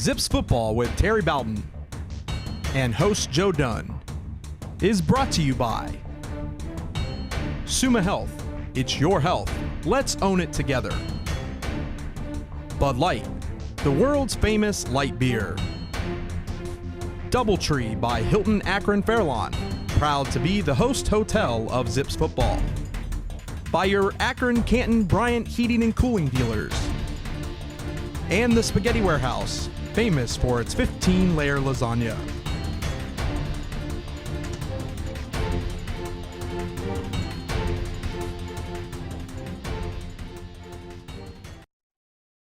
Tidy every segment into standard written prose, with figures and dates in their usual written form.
Zips Football with Terry Bowden and host Joe Dunn is brought to you by Summa Health. It's your health. Let's own it together. Bud Light, the world's famous light beer. Doubletree by Hilton Akron Fairlawn, proud to be the host hotel of Zips Football. By your Akron, Canton, Bryant heating and cooling dealers. And the Spaghetti Warehouse, famous for its 15-layer lasagna.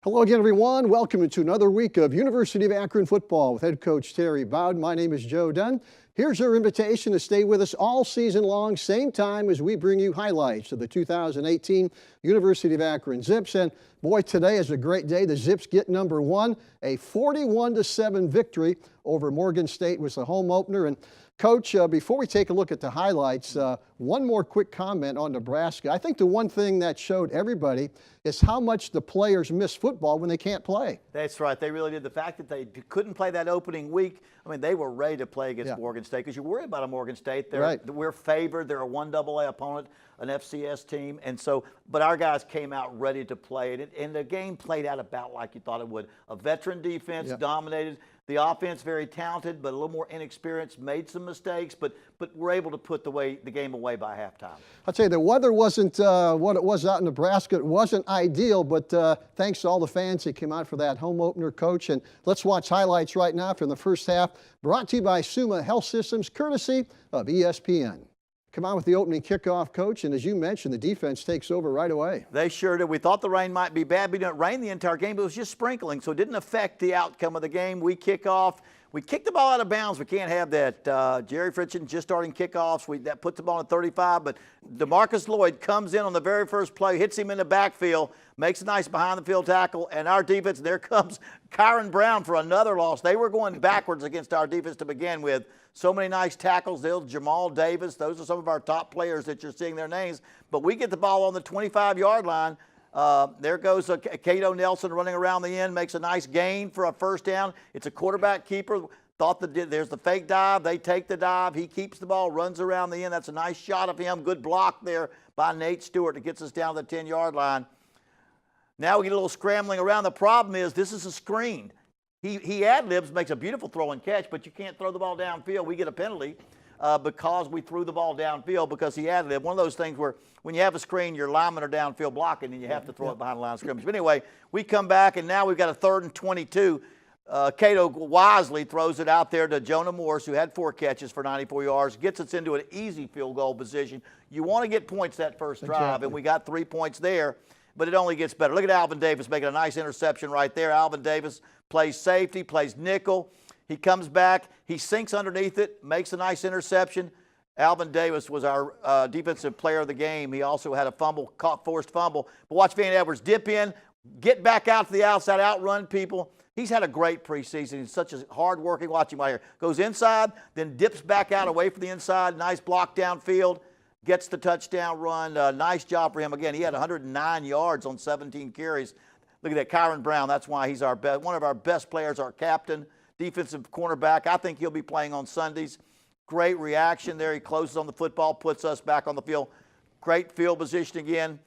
Hello again, everyone. Welcome to another week of University of Akron football with head coach Terry Bowden. My name is Joe Dunn. Here's our invitation to stay with us all season long, same time as we bring you highlights of the 2018 University of Akron Zips. And boy, today is a great day. The Zips get number one. A 41-7 victory over Morgan State was the home opener. And Coach, before we take a look at the highlights, one more quick comment on Nebraska. I think the one thing that showed everybody is how much the players miss football when they can't play. That's right. They really did. The fact that they couldn't play that opening week, I mean, they were ready to play against Morgan State because you worry about a Morgan State. We're favored. They're a 1AA opponent, an FCS team. And so, but our guys came out ready to play. And the game played out about like you thought it would. A veteran defense dominated. The offense, very talented, but a little more inexperienced, made some mistakes, but we're able to put the game away by halftime. I'll tell you, the weather wasn't what it was out in Nebraska. It wasn't ideal, but thanks to all the fans that came out for that home opener, Coach. And let's watch highlights right now from the first half, brought to you by Summa Health Systems, courtesy of ESPN. Come on with the opening kickoff, Coach, and as you mentioned, the defense takes over right away. They sure did. We thought the rain might be bad. We didn't rain the entire game, but it was just sprinkling, so it didn't affect the outcome of the game. We kick off. We kicked the ball out of bounds. We can't have that. Jerry Fritchen just starting kickoffs. That puts the ball at 35, but DeMarcus Lloyd comes in on the very first play, hits him in the backfield, makes a nice behind-the-field tackle, and our defense, and there comes Kyron Brown for another loss. They were going backwards against our defense to begin with. So many nice tackles. There's Jamal Davis. Those are some of our top players that you're seeing their names. But we get the ball on the 25-yard line. There goes Cato Nelson running around the end, makes a nice gain for a first down. It's a quarterback keeper. There's the fake dive. They take the dive. He keeps the ball, runs around the end. That's a nice shot of him. Good block there by Nate Stewart that gets us down to the 10-yard line. Now we get a little scrambling around. The problem is this is a screen. He ad-libs, makes a beautiful throw and catch, but you can't throw the ball downfield. We get a penalty because we threw the ball downfield because he ad-libbed. One of those things where when you have a screen, your linemen are downfield blocking and you have to throw it behind the line of scrimmage. But anyway, we come back and now we've got a 3rd and 22. Cato wisely throws it out there to Jonah Morse, who had 4 catches for 94 yards, gets us into an easy field goal position. You want to get points that first drive, and we got 3 points there, but it only gets better. Look at Alvin Davis making a nice interception right there. Alvin Davis plays safety, plays nickel. He comes back, he sinks underneath it, makes a nice interception. Alvin Davis was our defensive player of the game. He also had a fumble, forced fumble. But watch Van Edwards dip in, get back out to the outside, outrun people. He's had a great preseason. He's such a hard-working. Watch him right here. Goes inside, then dips back out away from the inside. Nice block downfield. Gets the touchdown run. Nice job for him. Again, he had 109 yards on 17 carries. Look at that, Kyron Brown. That's why he's one of our best players, our captain, defensive cornerback. I think he'll be playing on Sundays. Great reaction there. He closes on the football, puts us back on the field. Great field position again.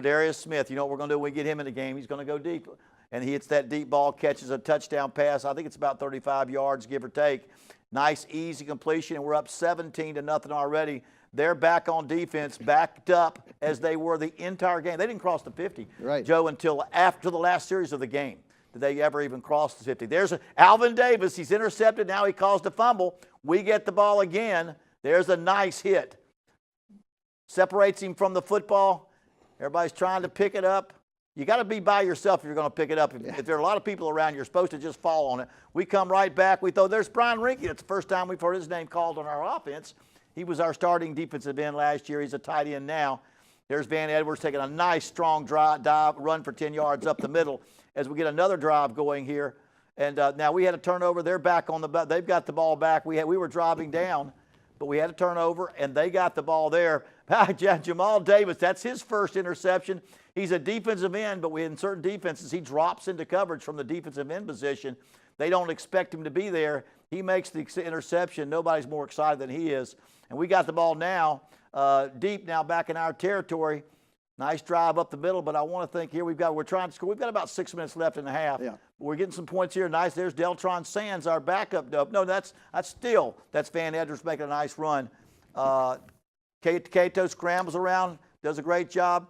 Darius Smith, you know what we're going to do when we get him in the game? He's going to go deep. And he hits that deep ball, catches a touchdown pass. I think it's about 35 yards, give or take. Nice, easy completion, and we're up 17-0 already. They're back on defense, backed up as they were the entire game. They didn't cross the 50, Joe, until after the last series of the game. Did they ever even cross the 50? There's Alvin Davis. He's intercepted. Now he caused a fumble. We get the ball again. There's a nice hit. Separates him from the football. Everybody's trying to pick it up. You got to be by yourself if you're going to pick it up. If there are a lot of people around, you're supposed to just fall on it. We come right back. We throw. There's Brian Rinke. It's the first time we've heard his name called on our offense. He was our starting defensive end last year. He's a tight end now. There's Van Edwards taking a nice, strong dive, run for 10 yards up the middle as we get another drive going here. And now we had a turnover. They're back on they've got the ball back. We were driving down, but we had a turnover, and they got the ball there. Jamal Davis, that's his first interception. He's a defensive end, but in certain defenses, he drops into coverage from the defensive end position. They don't expect him to be there. He makes the interception. Nobody's more excited than he is. And we got the ball now, deep now back in our territory. Nice drive up the middle, but I want to think here we're trying to score. We've got about 6 minutes left in the half. Yeah. We're getting some points here. Nice. There's Deltron Sands, our backup. No, that's Van Edwards making a nice run. Cato scrambles around, does a great job.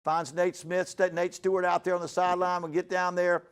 Finds Nate Stewart out there on the sideline. We'll get down there.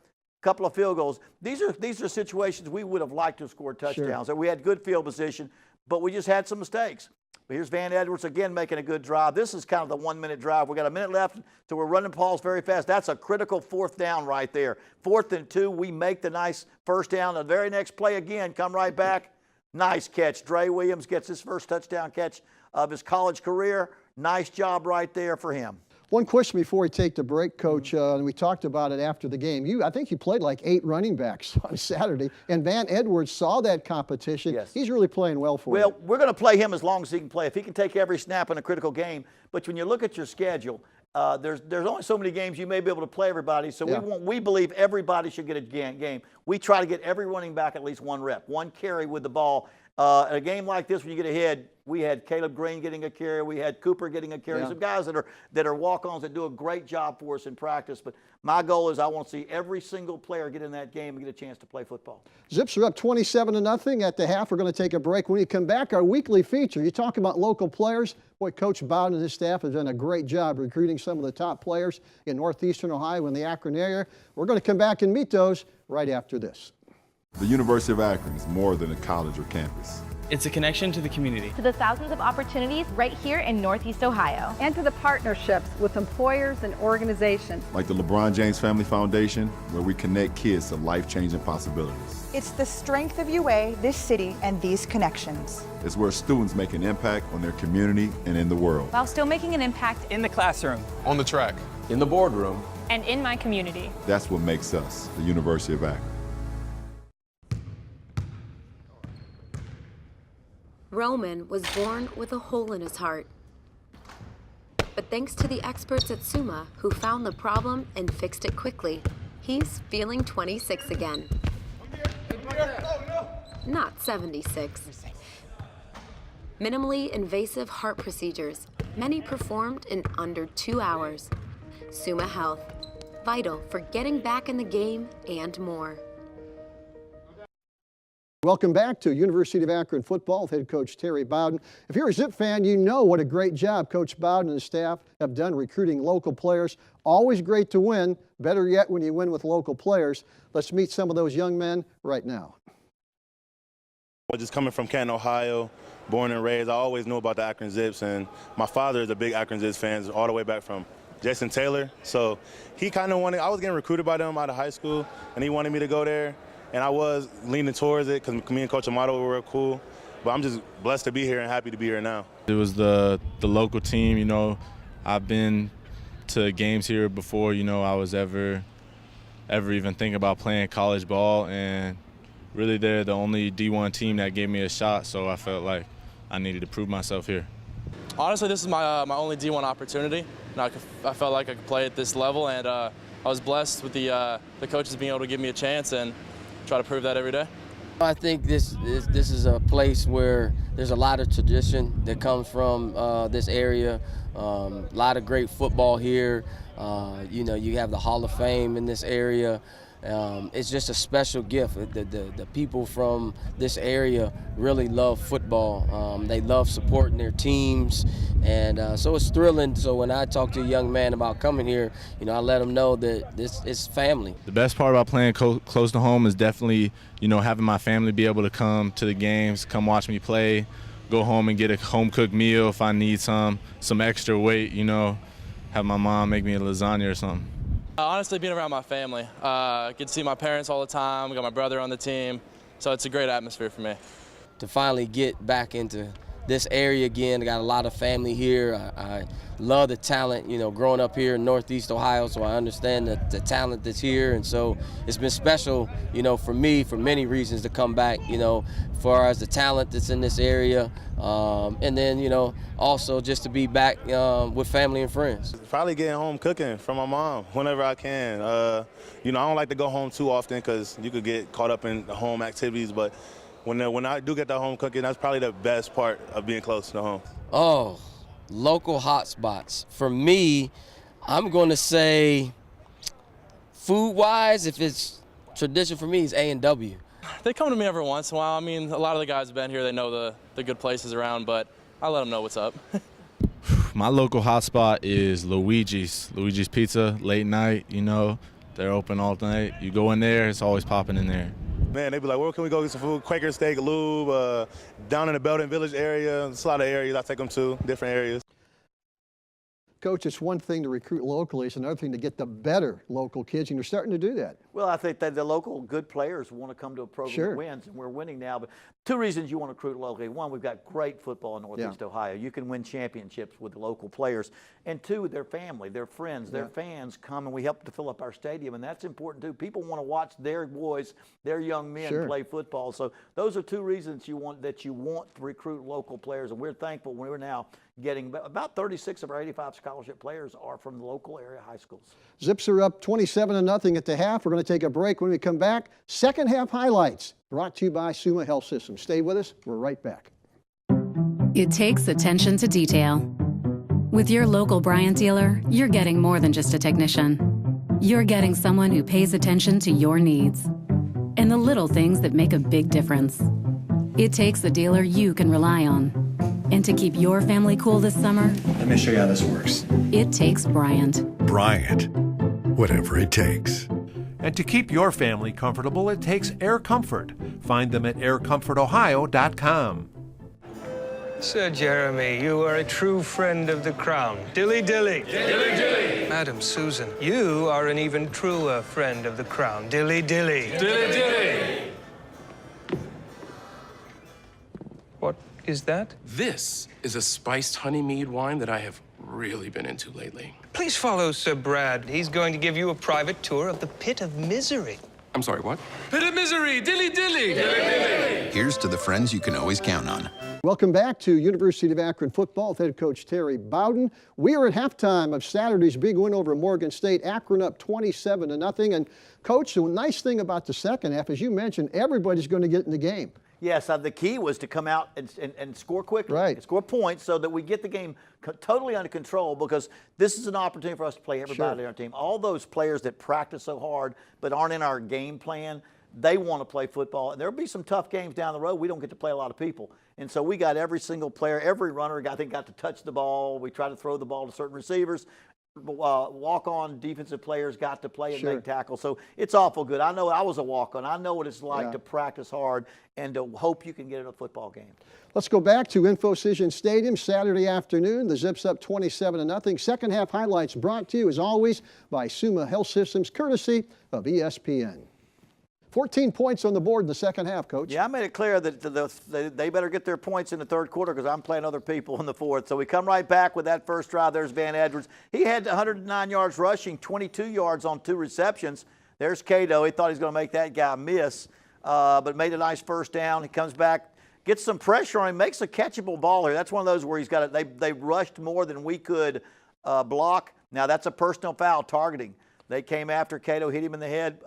Couple of field goals. These are situations we would have liked to have scored touchdowns. Sure. We had good field position, but we just had some mistakes. But here's Van Edwards again making a good drive. This is kind of the 1 minute drive. We got a minute left, so we're running balls very fast. That's a critical 4th down right there. 4th and 2, we make the nice first down. The very next play again, come right back. Nice catch. Dre Williams gets his first touchdown catch of his college career. Nice job right there for him. One question before we take the break, Coach, and we talked about it after the game. I think you played like 8 running backs on Saturday, and Van Edwards saw that competition. Yes. He's really playing well for you. Well, we're going to play him as long as he can play. If he can take every snap in a critical game, but when you look at your schedule, there's only so many games you may be able to play everybody, so we believe everybody should get a game. We try to get every running back at least 1 rep, 1 carry with the ball. A game like this, when you get ahead, we had Caleb Green getting a carry. We had Cooper getting a carry. Yeah. Some guys that are walk-ons that do a great job for us in practice. But my goal is I want to see every single player get in that game and get a chance to play football. Zips are up 27-0 at the half. We're going to take a break. When you come back, our weekly feature. You talk about local players. Boy, Coach Bowden and his staff have done a great job recruiting some of the top players in northeastern Ohio and the Akron area. We're going to come back and meet those right after this. The University of Akron is more than a college or campus. It's a connection to the community. To the thousands of opportunities right here in Northeast Ohio. And to the partnerships with employers and organizations. Like the LeBron James Family Foundation, where we connect kids to life-changing possibilities. It's the strength of UA, this city, and these connections. It's where students make an impact on their community and in the world. While still making an impact in the classroom, on the track, in the boardroom, and in my community. That's what makes us the University of Akron. Roman was born with a hole in his heart. But thanks to the experts at Summa who found the problem and fixed it quickly, he's feeling 26 again. Not 76. Minimally invasive heart procedures, many performed in under 2 hours. Summa Health, vital for getting back in the game and more. Welcome back to University of Akron football with head coach Terry Bowden. If you're a Zip fan, you know what a great job Coach Bowden and his staff have done recruiting local players. Always great to win. Better yet when you win with local players. Let's meet some of those young men right now. Well, just coming from Canton, Ohio, born and raised, I always knew about the Akron Zips, and my father is a big Akron Zips fan, all the way back from Jason Taylor. So he kind of wanted, I was getting recruited by them out of high school, and he wanted me to go there. And I was leaning towards it because me and Coach Amato were real cool. But I'm just blessed to be here and happy to be here now. It was the local team, you know. I've been to games here before, you know, I was ever even thinking about playing college ball. And really they're the only D1 team that gave me a shot, so I felt like I needed to prove myself here. Honestly, this is my only D1 opportunity. And I felt like I could play at this level, and I was blessed with the coaches being able to give me a chance and try to prove that every day. I think this is a place where there's a lot of tradition that comes from this area. A lot of great football here. You know, you have the Hall of Fame in this area. It's just a special gift. The people from this area really love football. They love supporting their teams, and so it's thrilling. So when I talk to a young man about coming here, you know, I let them know that this is family. The best part about playing close to home is definitely, you know, having my family be able to come to the games, come watch me play, go home and get a home-cooked meal if I need some extra weight, you know, have my mom make me a lasagna or something. Honestly, being around my family. I get to see my parents all the time. I got my brother on the team, so it's a great atmosphere for me. To finally get back into this area again. I got a lot of family here. I love the talent, you know, growing up here in Northeast Ohio, so I understand the talent that's here. And so it's been special, you know, for me for many reasons to come back, you know, as far as the talent that's in this area. And then, you know, also just to be back with family and friends. Probably getting home cooking from my mom whenever I can. You know, I don't like to go home too often because you could get caught up in the home activities, but when I do get that home cooking, that's probably the best part of being close to home. Oh, local hotspots. For me, I'm going to say food-wise, if it's tradition for me, it's A&W. They come to me every once in a while. I mean, a lot of the guys have been here. They know the good places around, but I let them know what's up. My local hotspot is Luigi's Pizza, late night, you know. They're open all night. You go in there, it's always popping in there. Man, they be like, where can we go get some food? Quaker Steak, Lube, down in the Bowden Village area. There's a lot of areas I take them to, different areas. Coach, it's one thing to recruit locally. It's another thing to get the better local kids, and you're starting to do that. Well, I think that the local good players want to come to a program Sure. that wins, and we're winning now. But two reasons you want to recruit locally. One, we've got great football in Northeast Ohio. You can win championships with the local players. And two, their family, their friends, their fans come, and we help to fill up our stadium, and that's important too. People want to watch their boys, their young men play football. So those are two reasons you want to recruit local players, and we're thankful we're now getting about 36 of our 85 scholarship players are from the local area high schools. Zips are up 27-0 at the half. We're going to take a break. When we come back, second half highlights brought to you by Summa Health Systems. Stay with us. We're right back. It takes attention to detail. With your local Bryant dealer, you're getting more than just a technician. You're getting someone who pays attention to your needs and the little things that make a big difference. It takes a dealer you can rely on. And to keep your family cool this summer, let me show you how this works. It takes Bryant. Bryant, whatever it takes. And to keep your family comfortable, it takes Air Comfort. Find them at aircomfortohio.com. Sir Jeremy, you are a true friend of the crown. Dilly dilly. Dilly dilly. Madam Susan, you are an even truer friend of the crown. Dilly dilly. Dilly dilly. What is that? This is a spiced honey mead wine that I have really been into lately. Please follow Sir Brad. He's going to give you a private tour of the Pit of Misery. I'm sorry, what? Pit of Misery. Dilly dilly. Dilly dilly. Here's to the friends you can always count on. Welcome back to University of Akron football with head coach Terry Bowden. We are at halftime of Saturday's big win over Morgan State. Akron up 27-0. And coach, the nice thing about the second half, as you mentioned, everybody's going to get in the game. Yes, the key was to come out and score quickly, and score points so that we get the game totally under control, because this is an opportunity for us to play everybody on our team. All those players that practice so hard but aren't in our game plan, they want to play football. And there'll be some tough games down the road. We don't get to play a lot of people. And so we got every single player, every runner, I think, got to touch the ball. We tried to throw the ball to certain receivers. Walk-on defensive players got to play and make tackles. So it's awful good. I know I was a walk-on. I know what it's like to practice hard and to hope you can get in a football game. Let's go back to InfoCision Stadium Saturday afternoon. The Zips up 27-0. Second half highlights brought to you, as always, by Summa Health Systems, courtesy of ESPN. 14 points on the board in the second half, Coach. Yeah, I made it clear that they better get their points in the third quarter, because I'm playing other people in the fourth. So we come right back with that first drive. There's Van Edwards. He had 109 yards rushing, 22 yards on 2 receptions. There's Cato. He thought he was going to make that guy miss, but made a nice first down. He comes back, gets some pressure on him, makes a catchable ball here. That's one of those where he's got it. They rushed more than we could block. Now, that's a personal foul targeting. They came after Cato, hit him in the head,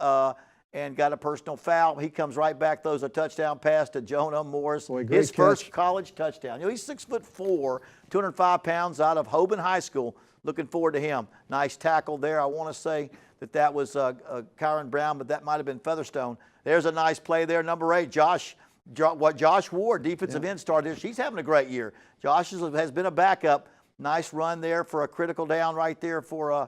and got a personal foul. He comes right back, throws a touchdown pass to Jonah Morris. His first college touchdown. You know, he's 6'4", 205 pounds, out of Hoban High School. Looking forward to him. Nice tackle there. I want to say that was Kyron Brown, but that might have been Featherstone. There's a nice play there. Number 8, Josh Ward, defensive end, started here. She's having a great year. Josh has been a backup. Nice run there for a critical down right there for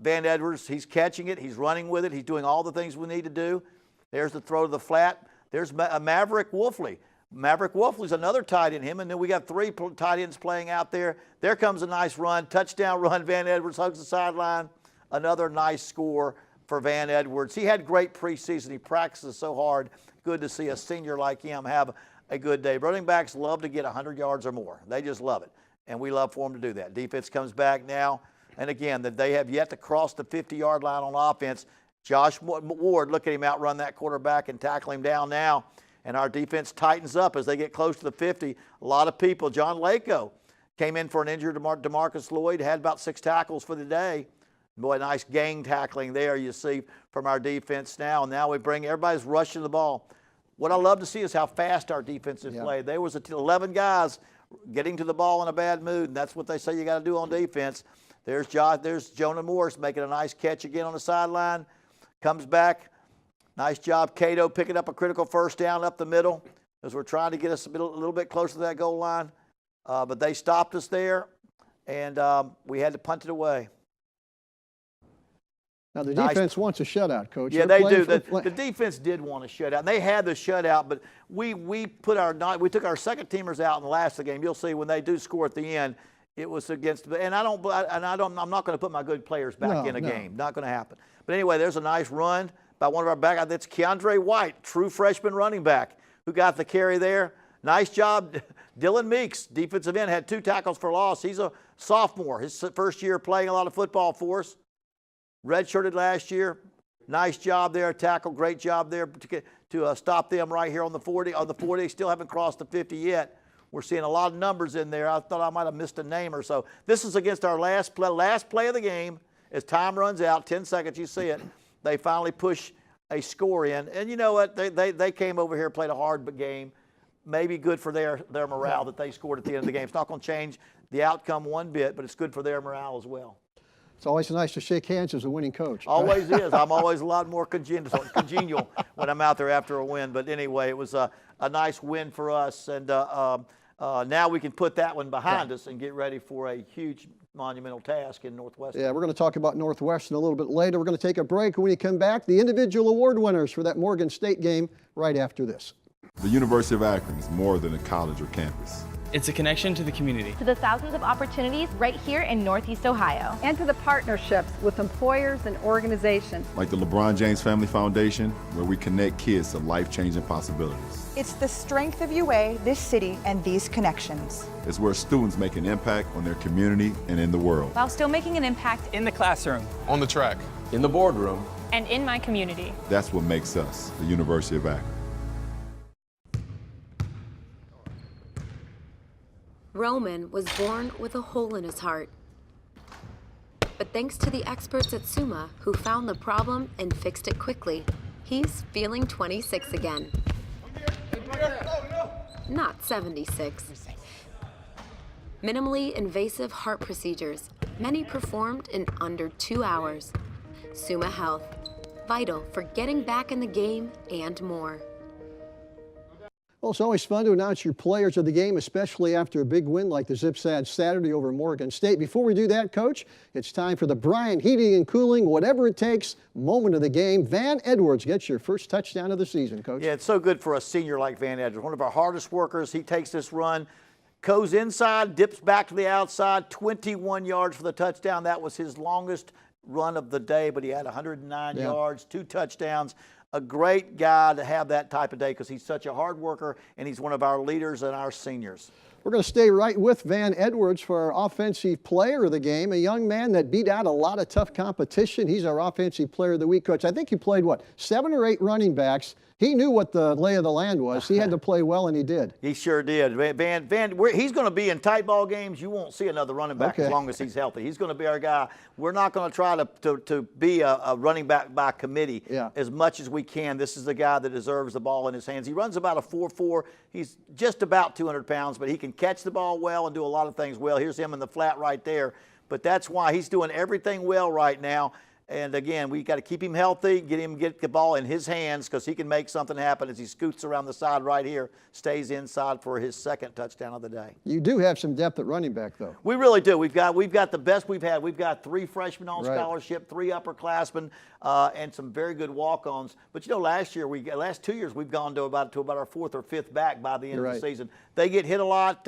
Van Edwards. He's catching it. He's running with it. He's doing all the things we need to do. There's the throw to the flat. There's Maverick Wolfley. Maverick Wolfley's another tight end, him, and then we got 3 tight ends playing out there. There comes a nice run, touchdown run. Van Edwards hugs the sideline. Another nice score for Van Edwards. He had great preseason. He practices so hard. Good to see a senior like him have a good day. Running backs love to get 100 yards or more. They just love it, and we love for them to do that. Defense comes back now, and again, that they have yet to cross the 50-yard line on offense. Josh Ward, look at him outrun that quarterback and tackle him down now, and our defense tightens up as they get close to the 50. A lot of people. John Lako came in for an injured DeMarcus Lloyd, had about 6 tackles for the day. Boy, nice gang tackling there you see from our defense now. And now we bring everybody's rushing the ball. What I love to see is how fast our defense has played. There was 11 guys getting to the ball in a bad mood, and that's what they say you got to do on defense. There's Jonah Morris making a nice catch again on the sideline. Comes back. Nice job, Cato, picking up a critical first down up the middle as we're trying to get us a little bit closer to that goal line. But they stopped us there, and we had to punt it away. Now, the defense wants a shutout, Coach. Yeah, they do. The defense did want a shutout. They had the shutout, but we took our second teamers out in the last of the game. You'll see when they do score at the end, it was against. And I'm not going to put my good players back in a game. Not going to happen. But anyway, there's a nice run by one of our back. That's Keandre White, true freshman running back, who got the carry there. Nice job, Dylan Meeks, defensive end, had 2 tackles for loss. He's a sophomore. His first year playing a lot of football for us. Redshirted last year. Nice job there, tackle. Great job there to stop them right here on the 40. On the 40, still haven't crossed the 50 yet. We're seeing a lot of numbers in there. I thought I might have missed a name or so. This is against our last play of the game. As time runs out, 10 seconds, you see it. They finally push a score in. And you know what? They came over here, played a hard game. Maybe good for their morale that they scored at the end of the game. It's not going to change the outcome one bit, but it's good for their morale as well. It's always nice to shake hands as a winning coach. Always is. I'm always a lot more congenial when I'm out there after a win. But anyway, it was a nice win for us. And now we can put that one behind us and get ready for a huge monumental task in Northwestern. Yeah, we're going to talk about Northwestern a little bit later. We're going to take a break. When we come back, the individual award winners for that Morgan State game right after this. The University of Akron is more than a college or campus. It's a connection to the community. To the thousands of opportunities right here in Northeast Ohio. And to the partnerships with employers and organizations. Like the LeBron James Family Foundation, where we connect kids to life-changing possibilities. It's the strength of UA, this city, and these connections. It's where students make an impact on their community and in the world. While still making an impact in the classroom, on the track, in the boardroom, and in my community. That's what makes us the University of Akron. Roman was born with a hole in his heart. But thanks to the experts at Summa who found the problem and fixed it quickly, he's feeling 26 again. Not 76. Minimally invasive heart procedures, many performed in under 2 hours. Summa Health, vital for getting back in the game and more. Well, it's always fun to announce your players of the game, especially after a big win like the Zips had Saturday over Morgan State. Before we do that, Coach, it's time for the Bryant Heating and Cooling, whatever it takes, moment of the game. Van Edwards gets your first touchdown of the season, Coach. Yeah, it's so good for a senior like Van Edwards, one of our hardest workers. He takes this run, goes inside, dips back to the outside, 21 yards for the touchdown. That was his longest run of the day, but he had 109 yards, 2 touchdowns. A great guy to have that type of day because he's such a hard worker and he's one of our leaders and our seniors. We're going to stay right with Van Edwards for our offensive player of the game, a young man that beat out a lot of tough competition. He's our offensive player of the week, Coach. I think he played, 7 or 8 running backs. He knew what the lay of the land was. He had to play well, and he did. He sure did. He's going to be in tight ball games. You won't see another running back as long as he's healthy. He's going to be our guy. We're not going to try to be a running back by committee as much as we can. This is the guy that deserves the ball in his hands. He runs about a 4.4. He's just about 200 pounds, but he can catch the ball well and do a lot of things well. Here's him in the flat right there. But that's why he's doing everything well right now. And again, we got to keep him healthy, get the ball in his hands because he can make something happen as he scoots around the side right here, stays inside for his second touchdown of the day. You do have some depth at running back, though. We really do. We've got the best we've had. We've got 3 freshmen on scholarship, 3 upperclassmen, and some very good walk-ons. But you know, last 2 years we've gone to about our 4th or 5th back by the end of the season. They get hit a lot.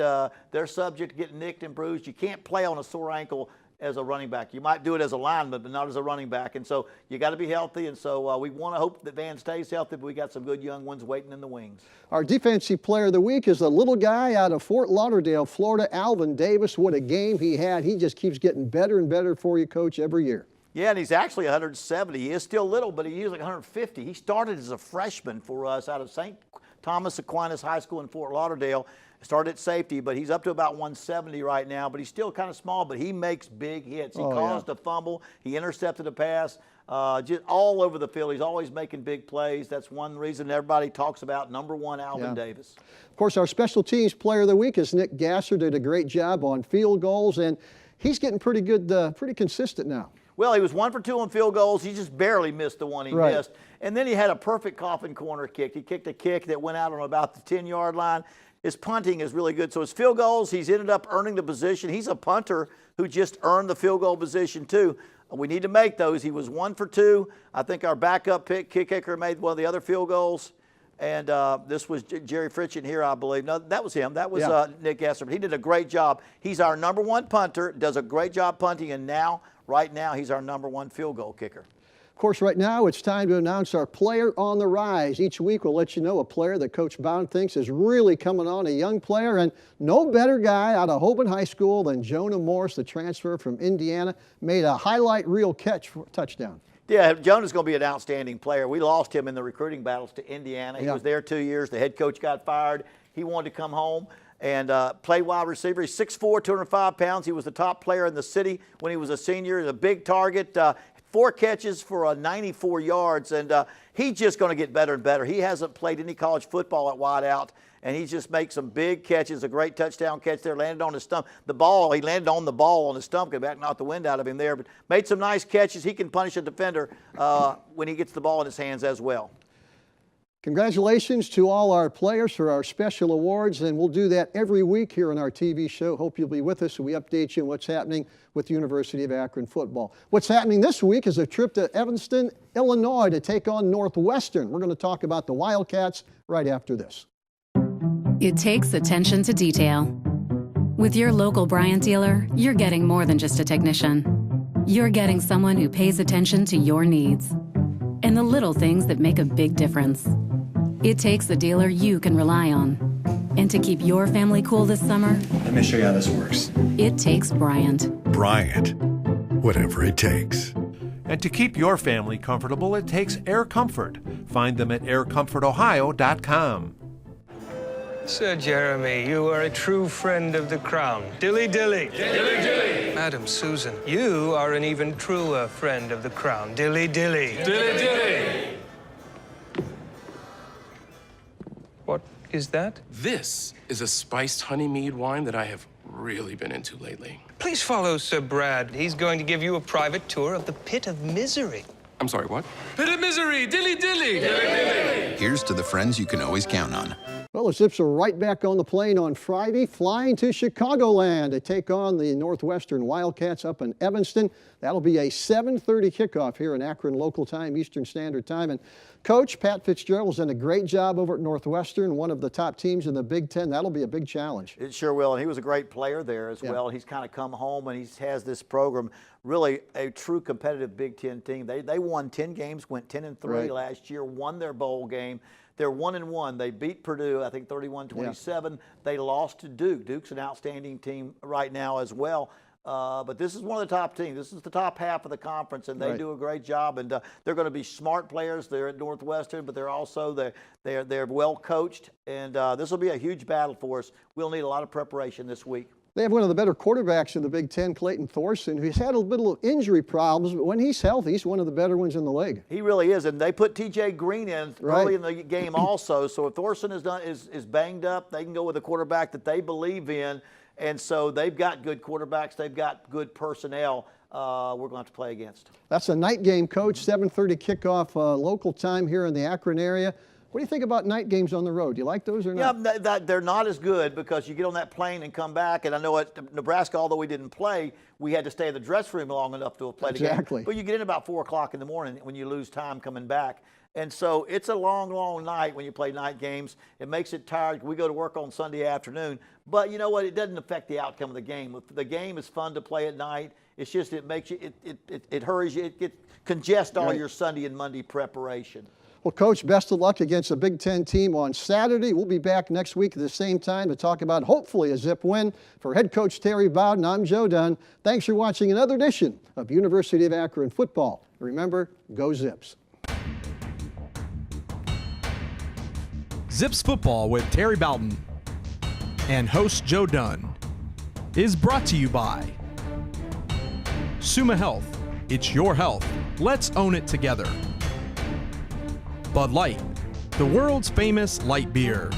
They're subject to getting nicked and bruised. You can't play on a sore ankle as a running back. You might do it as a lineman, but not as a running back. And so you got to be healthy. And so we want to hope that Van stays healthy, but we got some good young ones waiting in the wings. Our Defensive Player of the Week is the little guy out of Fort Lauderdale, Florida, Alvin Davis. What a game he had. He just keeps getting better and better for you, Coach, every year. Yeah, and he's actually 170. He is still little, but he's like 150. He started as a freshman for us out of St. Thomas Aquinas High School in Fort Lauderdale. Started at safety, but he's up to about 170 right now. But he's still kind of small, but he makes big hits. He caused a fumble. He intercepted a pass. Just all over the field. He's always making big plays. That's one reason everybody talks about #1 Alvin Davis. Of course, our Special Teams Player of the Week is Nick Gasser. Did a great job on field goals, and he's getting pretty good, pretty consistent now. Well, he was 1 for 2 on field goals. He just barely missed the one he missed. And then he had a perfect coffin corner kick. He kicked a kick that went out on about the 10-yard line. His punting is really good. So his field goals, he's ended up earning the position. He's a punter who just earned the field goal position too. We need to make those. He was 1 for 2. I think our backup kick kicker made one of the other field goals. And this was Jerry Fritchen here, I believe. No, that was him. That was Nick Gasser. But he did a great job. He's our #1 punter, does a great job punting, and now, right now, he's our #1 field goal kicker. Of course, right now it's time to announce our player on the rise. Each week we'll let you know a player that Coach Bowden thinks is really coming on, a young player, and no better guy out of Hoban High School than Jonah Morris, the transfer from Indiana, made a highlight reel catch for a touchdown. Yeah, Jonah's going to be an outstanding player. We lost him in the recruiting battles to Indiana. He was there 2 years. The head coach got fired. He wanted to come home and play wide receiver. He's 6'4", 205 pounds. He was the top player in the city when he was a senior. He's a big target. 4 catches for 94 yards, and he's just going to get better and better. He hasn't played any college football at wide out, and he just makes some big catches. A great touchdown catch there, landed on his stump. The ball, he landed on the ball on his stump, got back, knocked the wind out of him there, but made some nice catches. He can punish a defender when he gets the ball in his hands as well. Congratulations to all our players for our special awards, and we'll do that every week here on our TV show. Hope you'll be with us and we update you on what's happening with the University of Akron football. What's happening this week is a trip to Evanston, Illinois to take on Northwestern. We're going to talk about the Wildcats right after this. It takes attention to detail. With your local Bryant dealer, you're getting more than just a technician. You're getting someone who pays attention to your needs and the little things that make a big difference. It takes a dealer you can rely on. And to keep your family cool this summer, Let me show you how this works. it takes Bryant. Bryant, whatever it takes. And to keep your family comfortable, it takes Air Comfort. Find them at aircomfortohio.com. Sir Jeremy, you are a true friend of the crown. Dilly dilly. Dilly dilly. Madam Susan, you are an even truer friend of the crown. Dilly dilly. Dilly dilly. What is that? This is a spiced honey mead wine that I have really been into lately. Please follow Sir Brad. He's going to give you a private tour of the pit of misery. I'm sorry, what? Pit of misery. Dilly dilly. Dilly dilly. Here's to the friends you can always count on. Well, the Zips are right back on the plane on Friday, flying to Chicagoland to take on the Northwestern Wildcats up in Evanston. That'll be a 7:30 kickoff here in Akron local time, Eastern Standard Time. And Coach Pat Fitzgerald's done a great job over at Northwestern, one of the top teams in the Big Ten. That'll be a big challenge. It sure will, and he was a great player there as well. He's kind of come home, and he has this program, really a true competitive Big Ten team. They won 10 games, went 10-3 last year, won their bowl game. They're 1-1. They beat Purdue, I think 31-27. They lost to Duke. Duke's an outstanding team right now as well. But this is one of the top teams. This is the top half of the conference, and they do a great job. And they're going to be smart players. They're at Northwestern, but they're also they're well coached. And this will be a huge battle for us. We'll need a lot of preparation this week. They have one of the better quarterbacks in the Big Ten, Clayton Thorson, who's had a bit of injury problems, but when he's healthy, he's one of the better ones in the league. He really is, and they put T.J. Green in early in the game also. So if Thorson is banged up, they can go with a quarterback that they believe in. And so they've got good quarterbacks. They've got good personnel we're going to have to play against. That's a night game, Coach, 7:30 kickoff local time here in the Akron area. What do you think about night games on the road? Do you like those or not? Yeah, they're not as good because you get on that plane and come back. And I know at Nebraska, although we didn't play, we had to stay in the dressing room long enough to play the game. But you get in about 4 o'clock in the morning when you lose time coming back. And so it's a long, long night when you play night games. It makes it tired. We go to work on Sunday afternoon. But you know what? It doesn't affect the outcome of the game. The game is fun to play at night. It's just it makes you, it hurries you, it congests all your Sunday and Monday preparation. Well, Coach, best of luck against a Big Ten team on Saturday. We'll be back next week at the same time to talk about hopefully a Zip win. For head coach Terry Bowden, I'm Joe Dunn. Thanks for watching another edition of University of Akron Football. Remember, go Zips. Zips Football with Terry Bowden and host Joe Dunn is brought to you by Summa Health. It's your health. Let's own it together. Bud Light, the world's famous light beer.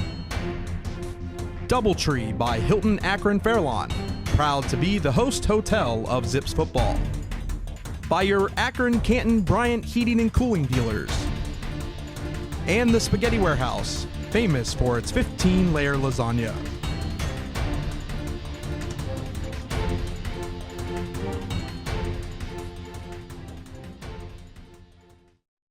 Doubletree by Hilton Akron Fairlawn, proud to be the host hotel of Zips Football. By your Akron, Canton, Bryant heating and cooling dealers. And the Spaghetti Warehouse, famous for its 15-layer lasagna.